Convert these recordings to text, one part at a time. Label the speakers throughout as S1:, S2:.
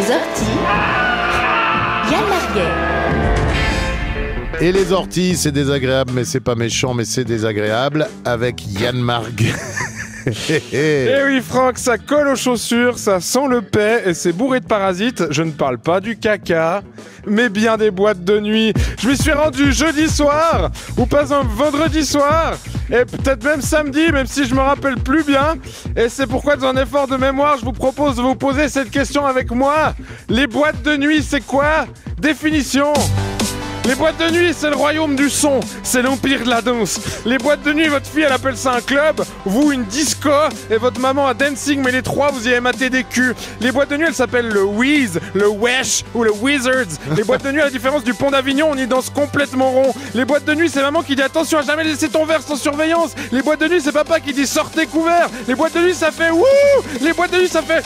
S1: Les orties, Yann Marguet.
S2: Et les orties, c'est désagréable, mais c'est pas méchant, mais c'est désagréable, avec Yann Marguet.
S3: Eh oui Franck, ça colle aux chaussures, ça sent le paix et c'est bourré de parasites. Je ne parle pas du caca, mais bien des boîtes de nuit. Je m'y suis rendu jeudi soir, ou pas un vendredi soir, et peut-être même samedi, même si je me rappelle plus bien. Et c'est pourquoi dans un effort de mémoire, je vous propose de vous poser cette question avec moi. Les boîtes de nuit, c'est quoi? Définition. Les boîtes de nuit, c'est le royaume du son, c'est l'empire de la danse. Les boîtes de nuit, votre fille, elle appelle ça un club, vous une disco, et votre maman un dancing, mais les trois, vous y avez maté des culs. Les boîtes de nuit, elles s'appellent le Wheeze, le Wesh ou le Wizards. Les boîtes de nuit, à la différence du pont d'Avignon, on y danse complètement rond. Les boîtes de nuit, c'est maman qui dit attention à jamais laisser ton verre sans surveillance. Les boîtes de nuit, c'est papa qui dit sortez couverts. Les boîtes de nuit, ça fait wouh. Les boîtes de nuit, ça fait...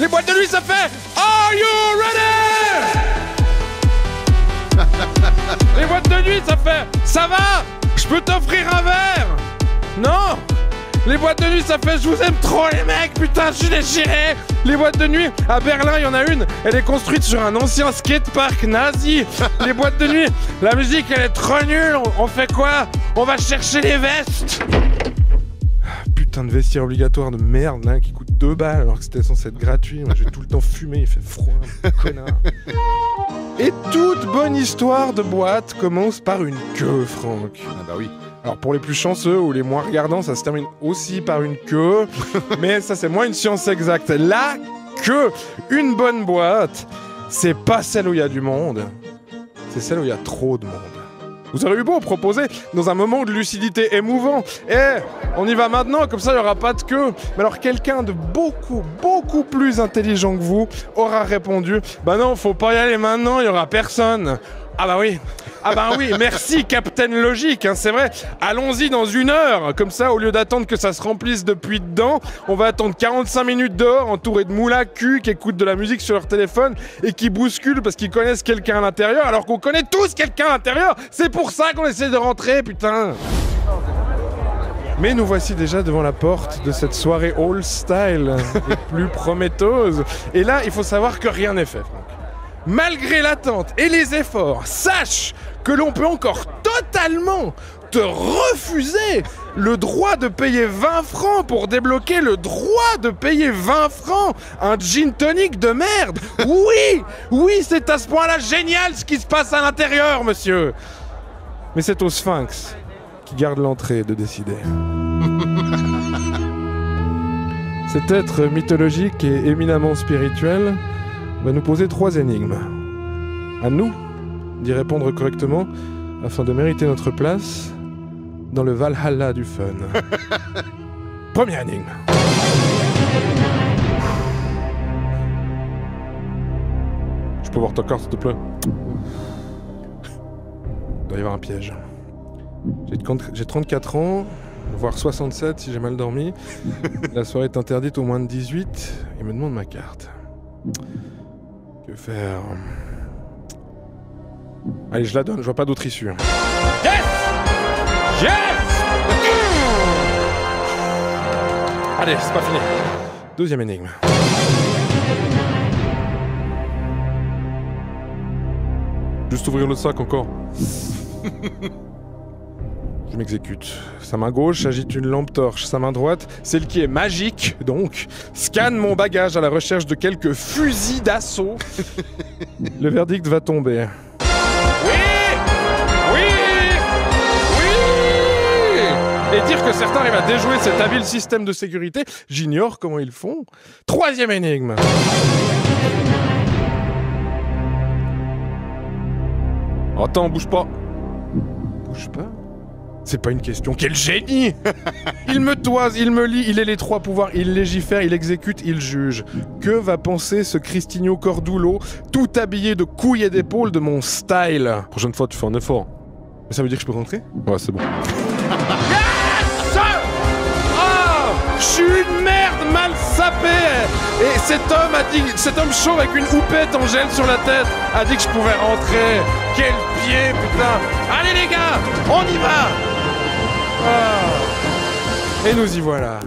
S3: Les boîtes de nuit, ça fait Are you ready? Les boîtes de nuit, ça fait ça va? Je peux t'offrir un verre? Non. Les boîtes de nuit, ça fait je vous aime trop les mecs, putain, je suis déchiré. Les boîtes de nuit, à Berlin, il y en a une, elle est construite sur un ancien skatepark nazi. Les boîtes de nuit, la musique, elle est trop nulle. On fait quoi? On va chercher les vestes. Putain de vestiaire obligatoire de merde là, qui coûte 2 balles alors que c'était censé être gratuit. Moi, j'ai tout le temps fumé, il fait froid, connard. Et toute bonne histoire de boîte commence par une queue, Franck.
S2: Ah bah oui.
S3: Alors pour les plus chanceux ou les moins regardants, ça se termine aussi par une queue. Mais ça, c'est moins une science exacte. La queue, une bonne boîte, c'est pas celle où il y a du monde, c'est celle où il y a trop de monde. Vous aurez eu beau proposer dans un moment de lucidité émouvant. On y va maintenant, comme ça il n'y aura pas de queue. Mais alors quelqu'un de beaucoup plus intelligent que vous aura répondu bah non, faut pas y aller maintenant, il n'y aura personne. Ah bah oui. Ah bah oui, merci Captain Logique, hein, c'est vrai. Allons-y dans 1 heure. Comme ça, au lieu d'attendre que ça se remplisse depuis dedans, on va attendre 45 minutes dehors, entouré de moules à cul qui écoutent de la musique sur leur téléphone et qui bousculent parce qu'ils connaissent quelqu'un à l'intérieur, alors qu'on connaît tous quelqu'un à l'intérieur. C'est pour ça qu'on essaie de rentrer, putain. Mais nous voici déjà devant la porte de cette soirée old style, les plus prometteuses. Et là, il faut savoir que rien n'est fait, Franck. Malgré l'attente et les efforts, sache que l'on peut encore totalement te refuser le droit de payer 20 francs pour débloquer le droit de payer 20 francs un gin tonic de merde. Oui, c'est à ce point-là génial ce qui se passe à l'intérieur, monsieur. Mais c'est au Sphinx qui garde l'entrée de décider. Cet être mythologique et éminemment spirituel va nous poser 3 énigmes. À nous d'y répondre correctement afin de mériter notre place dans le Valhalla du fun. Première énigme. Je peux voir ton corps, s'il te plaît? Il doit y avoir un piège. J'ai 34 ans, voire 67 si j'ai mal dormi. La soirée est interdite aux moins de 18. Il me demande ma carte. Que faire? Allez, je la donne, je vois pas d'autre issue. Yes! Allez, c'est pas fini. Deuxième énigme. Juste ouvrir le sac encore. Je m'exécute. Sa main gauche agite une lampe torche. Sa main droite, celle qui est magique, donc, scanne mon bagage à la recherche de quelques fusils d'assaut. Le verdict va tomber. Oui! Et dire que certains arrivent à déjouer cet habile système de sécurité, j'ignore comment ils font. Troisième énigme. Attends, bouge pas. Bouge pas? C'est pas une question. Quel génie! Il me toise, il me lit, il est les 3 pouvoirs, il légifère, il exécute, il juge. Que va penser ce Cristigno Cordulo, tout habillé de couilles et d'épaules de mon style? Prochaine fois, tu fais un effort. Mais ça veut dire que je peux rentrer? Ouais, c'est bon. Yes! Oh! Je suis une merde mal sapée! Et cet homme chauve avec une houppette en gel sur la tête a dit que je pouvais rentrer. Quel pied, putain! Allez les gars, on y va! Et nous y voilà.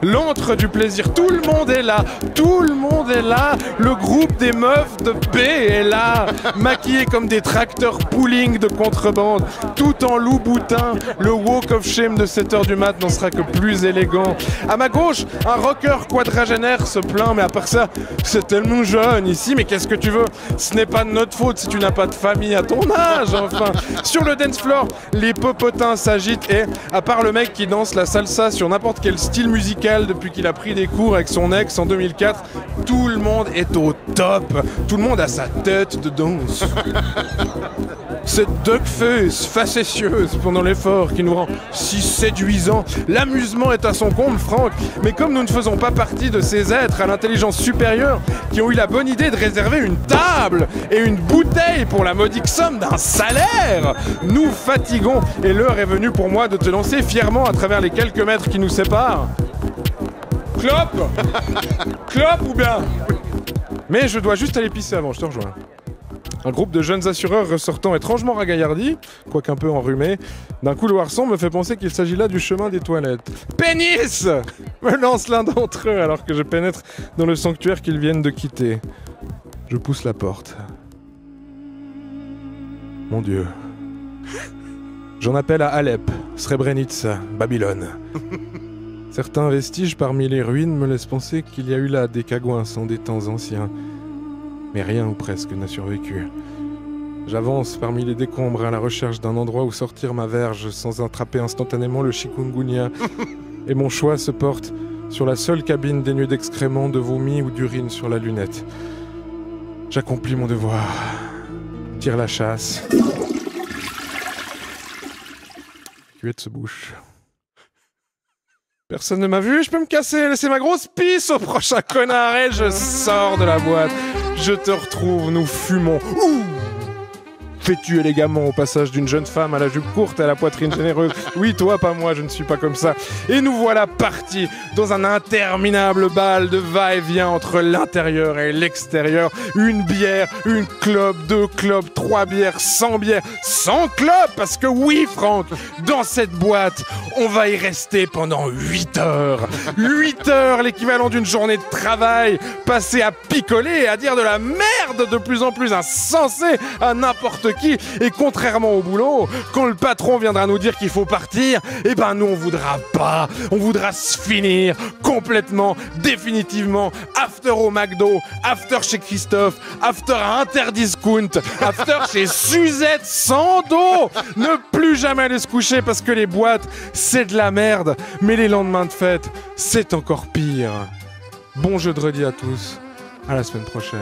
S3: L'antre du plaisir, tout le monde est là, tout le monde est là, le groupe des meufs de paix est là, maquillés comme des tracteurs pooling de contrebande, tout en loup boutin, le walk of shame de 7h du mat n'en sera que plus élégant. À ma gauche, un rocker quadragénaire se plaint, mais à part ça, c'est tellement jeune ici, mais qu'est-ce que tu veux? Ce n'est pas de notre faute si tu n'as pas de famille à ton âge, enfin. Sur le dance floor, les popotins s'agitent et, à part le mec qui danse la salsa sur n'importe quel style musical depuis qu'il a pris des cours avec son ex en 2004, tout le monde est au top. Tout le monde a sa tête de danse. Cette duckface facétieuse pendant l'effort qui nous rend si séduisants. L'amusement est à son comble, Franck. Mais comme nous ne faisons pas partie de ces êtres à l'intelligence supérieure qui ont eu la bonne idée de réserver une table et une bouteille pour la modique somme d'un salaire, nous fatiguons et l'heure est venue pour moi de te lancer fièrement à travers les quelques mètres qui nous séparent. Clope Clope ou bien? Mais je dois juste aller pisser avant, je te rejoins. Un groupe de jeunes assureurs ressortant étrangement ragaillardis, quoique un peu enrhumés, d'un couloir sombre me fait penser qu'il s'agit là du chemin des toilettes. Pénis me lance l'un d'entre eux alors que je pénètre dans le sanctuaire qu'ils viennent de quitter. Je pousse la porte. Mon Dieu. J'en appelle à Alep, Srebrenica, Babylone. Certains vestiges parmi les ruines me laissent penser qu'il y a eu là des cagouins des temps anciens. Mais rien ou presque n'a survécu. J'avance parmi les décombres à la recherche d'un endroit où sortir ma verge sans attraper instantanément le chikungunya. Et mon choix se porte sur la seule cabine dénuée d'excréments, de vomi ou d'urine sur la lunette. J'accomplis mon devoir. Tire la chasse. Cuette se bouche. Personne ne m'a vu, je peux me casser, laisser ma grosse pisse au prochain connard et je sors de la boîte. Je te retrouve, nous fumons. Ouh, fais-tu élégamment au passage d'une jeune femme à la jupe courte et à la poitrine généreuse. Oui, toi, pas moi, je ne suis pas comme ça. Et nous voilà partis dans un interminable bal de va-et-vient entre l'intérieur et l'extérieur. Une bière, une clope, 2 clopes, 3 bières, 100 clopes. Parce que oui, Franck, dans cette boîte, on va y rester pendant 8 heures. 8 heures, l'équivalent d'une journée de travail, passée à picoler et à dire de la merde de plus en plus insensée à n'importe qui. Et contrairement au boulot, quand le patron viendra nous dire qu'il faut partir, eh ben nous on voudra pas. On voudra se finir complètement, définitivement. After au McDo, after chez Christophe, after à Interdiscount, after chez Suzette sans dos. Ne plus jamais aller se coucher parce que les boîtes, c'est de la merde. Mais les lendemains de fête, c'est encore pire. Bon jeudi à tous. À la semaine prochaine.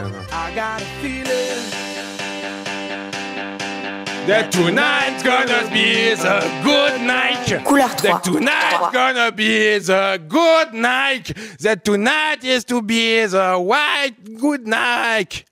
S3: That tonight's gonna be the good night.
S1: Couleur 3.
S3: That tonight's gonna be the good night. That tonight is to be the white good night.